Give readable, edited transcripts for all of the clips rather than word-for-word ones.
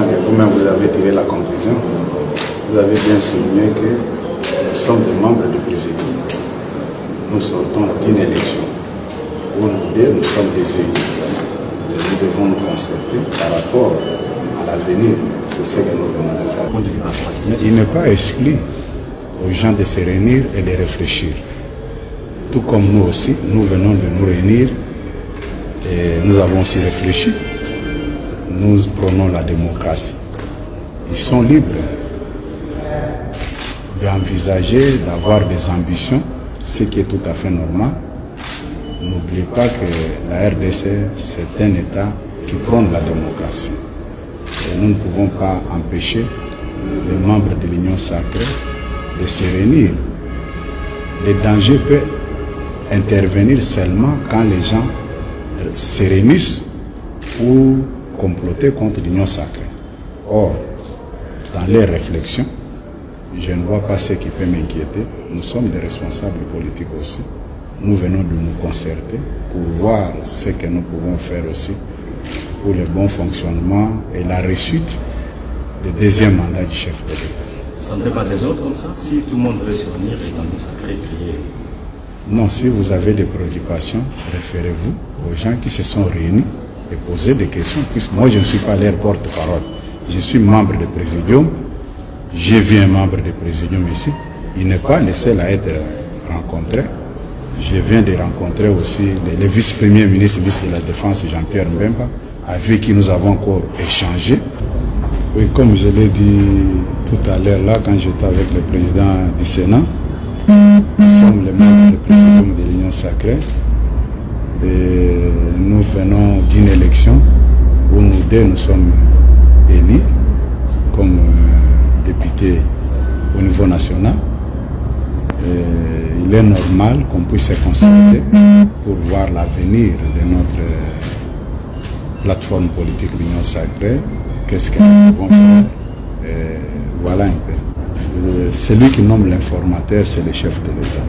que vous-même vous avez tiré la conclusion, vous avez bien souligné que nous sommes des membres du président. Nous sortons d'une élection où nous sommes des élus. Nous devons nous concerter par rapport à l'avenir. C'est ce que nous venons de faire. Mais il n'est pas exclu aux gens de se réunir et de réfléchir. Tout comme nous aussi, nous venons de nous réunir et nous avons aussi réfléchi. Nous prenons la démocratie. Ils sont libres d'envisager, d'avoir des ambitions, ce qui est tout à fait normal. N'oubliez pas que la RDC, c'est un État qui prône la démocratie. Et nous ne pouvons pas empêcher les membres de l'Union sacrée de se réunir. Le danger peut intervenir seulement quand les gens se réunissent pour comploter contre l'Union sacrée. Or, dans les réflexions, je ne vois pas ce qui peut m'inquiéter. Nous sommes des responsables politiques aussi. Nous venons de nous concerter pour voir ce que nous pouvons faire aussi pour le bon fonctionnement et la réussite du deuxième mandat du chef de l'État. Ça ne fait pas des autres comme ça? Si tout le monde veut se réunir et dans le sacré prier. Non, si vous avez des préoccupations, référez-vous aux gens qui se sont réunis et posez des questions, puisque moi je ne suis pas leur porte-parole. Je suis membre du Présidium, j'ai vu un membre du Présidium ici, il n'est pas le seul à être rencontré. Je viens de rencontrer aussi le vice-premier ministre de la Défense, Jean-Pierre Mbemba, avec qui nous avons encore échangé. Oui, comme je l'ai dit tout à l'heure là, quand j'étais avec le président du Sénat, nous sommes les membres du Présidium de l'Union sacrée et nous venons d'une élection où nous deux nous sommes élus comme députés au niveau national. Il est normal qu'on puisse se concerter pour voir l'avenir de notre plateforme politique l'Union sacrée, qu'est-ce que nous pouvons faire. Voilà un peu. Celui qui nomme l'informateur, c'est le chef de l'État.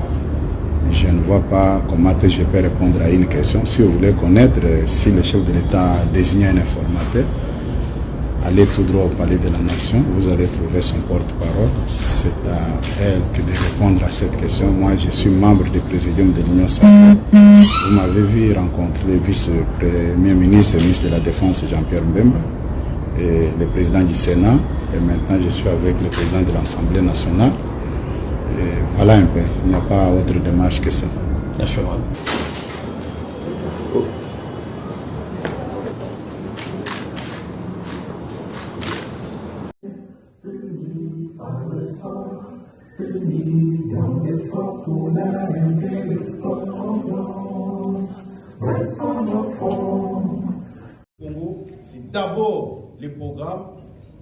Je ne vois pas comment je peux répondre à une question. Si vous voulez connaître si le chef de l'État a désigné un informateur, allez tout droit au palais de la Nation, vous allez trouver son porte-parole. C'est à elle de répondre à cette question. Moi, je suis membre du Présidium de l'Union sacrée. Vous m'avez vu rencontrer le vice-premier ministre et ministre de la Défense, Jean-Pierre Mbemba, et le président du Sénat. Et maintenant, je suis avec le président de l'Assemblée nationale. Et voilà un peu. Il n'y a pas autre démarche que ça. National. Congo, c'est d'abord les programmes.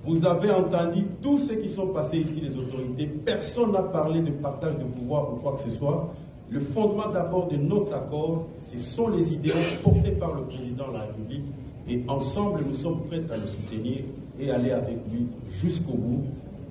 Vous avez entendu tous ceux qui sont passés ici, les autorités. Personne n'a parlé de partage de pouvoir ou quoi que ce soit. Le fondement d'abord de notre accord, ce sont les idéaux portés par le président de la République. Et ensemble, nous sommes prêts à le soutenir et aller avec lui jusqu'au bout.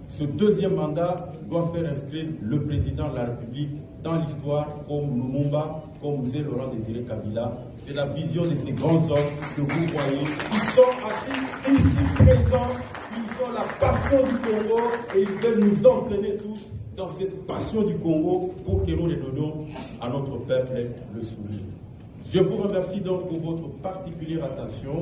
Ce deuxième mandat doit faire inscrire le président de la République dans l'histoire comme Lumumba, comme Zé Laurent Désiré Kabila. C'est la vision de ces grands hommes que vous voyez. Ils sont assis ici présents. Ils ont la passion du Congo et ils veulent nous entraîner tous dans cette passion du Congo pour que nous les donnions à notre peuple le sourire. Je vous remercie donc pour votre particulière attention.